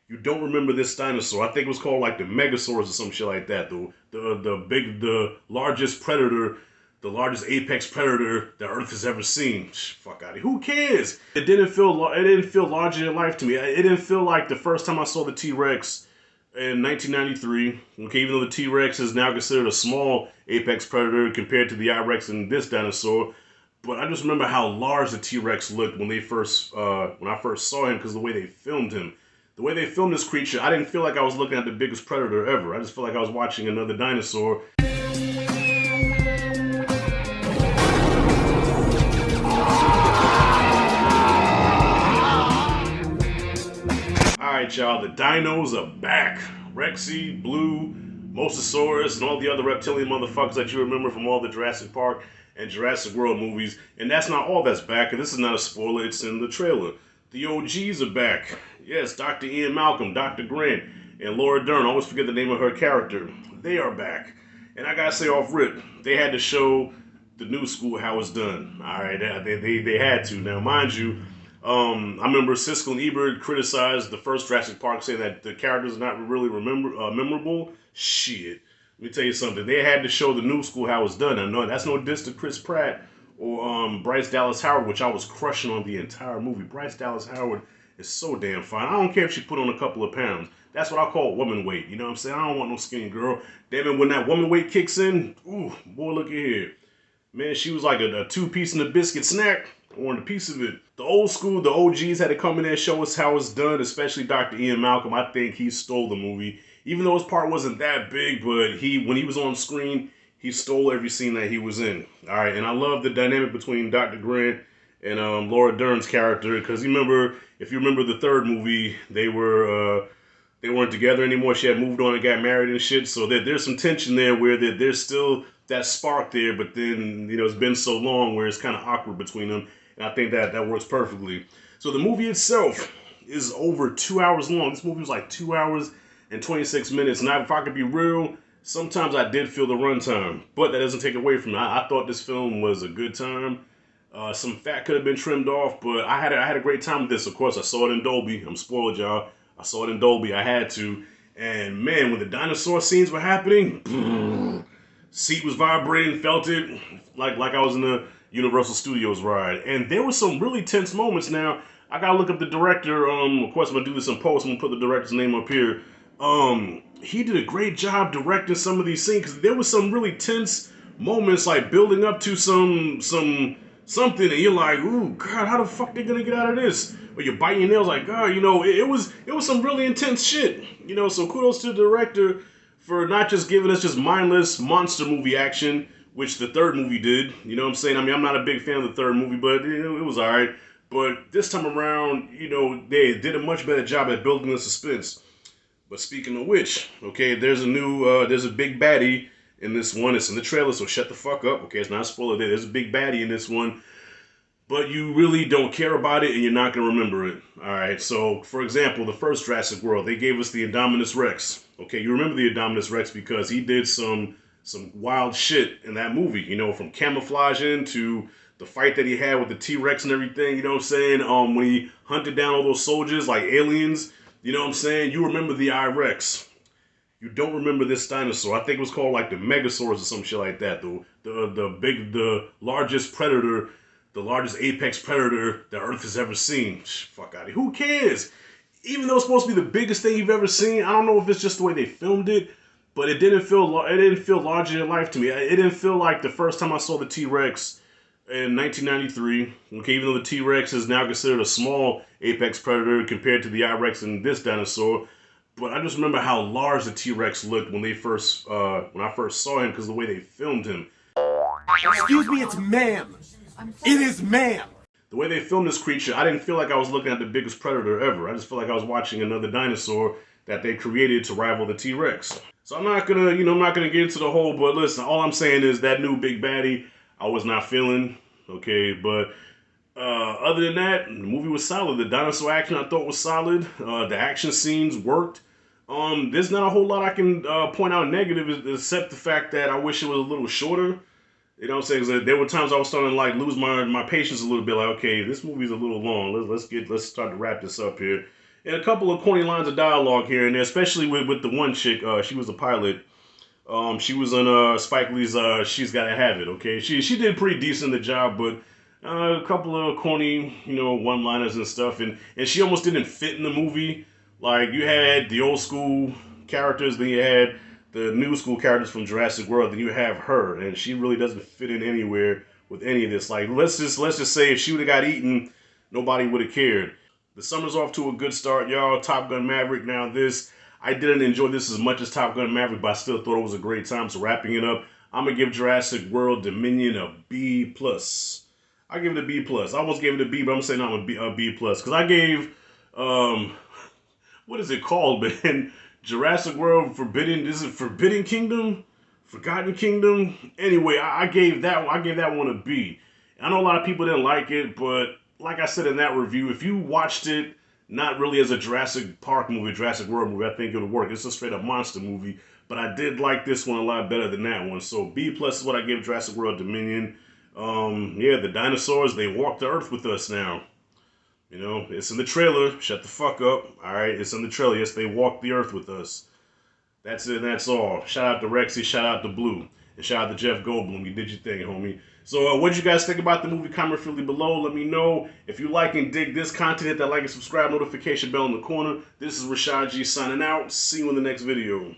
You don't remember this dinosaur. I think it was called like the Megasaurus or some shit like that. The largest predator, the largest apex predator the Earth has ever seen. Fuck out of here. Who cares? It didn't feel larger than life to me. It didn't feel like the first time I saw the T Rex in 1993. Okay, even though the T Rex is now considered a small apex predator compared to the I Rex and this dinosaur. But I just remember how large the T Rex looked when I first saw him because the way they filmed him. The way they filmed this creature, I didn't feel like I was looking at the biggest predator ever. I just felt like I was watching another dinosaur. Alright, y'all, the dinos are back. Rexy, Blue, Mosasaurus, and all the other reptilian motherfuckers that you remember from all the Jurassic Park and Jurassic World movies. And that's not all that's back, and this is not a spoiler, it's in the trailer. The OGs are back. Yes, Dr. Ian Malcolm, Dr. Grant, and Laura Dern. I always forget the name of her character. They are back. And I gotta say off rip, they had to show the new school how it's done. Alright, they had to. Now, mind you, I remember Siskel and Ebert criticized the first Jurassic Park, saying that the characters are not really memorable. Shit. Let me tell you something. They had to show the new school how it's done. I know that's no diss to Chris Pratt or Bryce Dallas Howard, which I was crushing on the entire movie. Bryce Dallas Howard is so damn fine. I don't care if she put on a couple of pounds. That's what I call woman weight. You know what I'm saying? I don't want no skinny girl. Damn it, when that woman weight kicks in, ooh, boy, look at here. Man, she was like a two-piece and a biscuit snack. I wanted a piece of it. The old school, the OGs had to come in there and show us how it's done, especially Dr. Ian Malcolm. I think he stole the movie. Even though his part wasn't that big, but when he was on screen, he stole every scene that he was in. All right, and I love the dynamic between Dr. Grant and Laura Dern's character, because if you remember the third movie, they weren't together anymore. She had moved on and got married and shit. So there's some tension there where there's still that spark there, but then it's been so long where it's kind of awkward between them, and I think that works perfectly. So the movie itself is over 2 hours long. This movie was like 2 hours and 26 minutes. Now, if I could be real, sometimes I did feel the runtime, but that doesn't take away from it. I thought this film was a good time. Some fat could have been trimmed off, but I had a great time with this. Of course, I saw it in Dolby. I'm spoiled, y'all. I saw it in Dolby. I had to. And man, when the dinosaur scenes were happening, seat was vibrating, felt it like I was in the Universal Studios ride. And there were some really tense moments. Now, I gotta look up the director. Of course, I'm gonna do this in post. I'm gonna put the director's name up here. He did a great job directing some of these scenes, because there was some really tense moments, like building up to something, and you're like, ooh, God, how the fuck they gonna get out of this? Or you're biting your nails like, God, it was some really intense shit. So kudos to the director for not just giving us just mindless monster movie action, which the third movie did. You know what I'm saying? I mean, I'm not a big fan of the third movie, but it was alright. But this time around, they did a much better job at building the suspense. But speaking of which, okay, there's a big baddie in this one. It's in the trailer, so shut the fuck up. Okay, it's not a spoiler. There's a big baddie in this one, but you really don't care about it, and you're not gonna remember it. All right. So, for example, the first Jurassic World, they gave us the Indominus Rex. Okay, you remember the Indominus Rex because he did some wild shit in that movie. From camouflaging to the fight that he had with the T-Rex and everything. You know what I'm saying? When he hunted down all those soldiers like aliens. You know what I'm saying? You remember the I-Rex. You don't remember this dinosaur. I think it was called like the Megasaurus or some shit like that. The largest predator, the largest apex predator the Earth has ever seen. Fuck out of here. Who cares? Even though it's supposed to be the biggest thing you've ever seen, I don't know if it's just the way they filmed it, but it didn't feel larger than life to me. It didn't feel like the first time I saw the T-Rex in 1993. Okay, even though the T-Rex is now considered a small apex predator compared to the I-Rex and this dinosaur. But I just remember how large the T-Rex looked when I first saw him, because the way they filmed him. Excuse me, it's ma'am. It is ma'am. The way they filmed this creature, I didn't feel like I was looking at the biggest predator ever. I just felt like I was watching another dinosaur that they created to rival the T-Rex. So I'm not gonna get into the whole, but listen, all I'm saying is that new big baddie, I was not feeling, okay, but other than that, the movie was solid. The dinosaur action I thought was solid. The action scenes worked. There's not a whole lot I can point out negative, except the fact that I wish it was a little shorter. You know what I'm saying? 'Cause there were times I was starting to like lose my patience a little bit. Like, okay, this movie's a little long. Let's start to wrap this up here. and a couple of corny lines of dialogue here and there, especially with the one chick. She was a pilot. She was on Spike Lee's She's Gotta Have It. Okay, she did pretty decent in the job, but a couple of corny, one-liners and stuff, and she almost didn't fit in the movie. Like you had the old school characters, then you had the new school characters from Jurassic World, then you have her, and she really doesn't fit in anywhere with any of this. Like let's just say if she would have got eaten, nobody would have cared. The summer's off to a good start, y'all. Top Gun Maverick. Now this, I didn't enjoy this as much as Top Gun Maverick, but I still thought it was a great time. So wrapping it up, I'm gonna give Jurassic World Dominion a B plus. I give it a B plus. I almost gave it a B, but I'm saying I'm a B plus because I gave what is it called, man? Jurassic World Forbidden. Is it Forbidden Kingdom? Forgotten Kingdom? Anyway, I gave that one. I gave that one a B. I know a lot of people didn't like it, but like I said in that review, if you watched it not really as a Jurassic Park movie, Jurassic World movie, I think it would work. It's a straight up monster movie, but I did like this one a lot better than that one. So B plus is what I give Jurassic World Dominion. Yeah, the dinosaurs, they walk the earth with us now. It's in the trailer. Shut the fuck up. All right, it's in the trailer. Yes, they walk the earth with us. That's it. That's all. Shout out to Rexy. Shout out to Blue. And shout out to Jeff Goldblum. You did your thing, homie. So what you guys think about the movie? Comment freely below. Let me know. If you like and dig this content, hit that like and subscribe notification bell in the corner. This is Rashad G signing out. See you in the next video.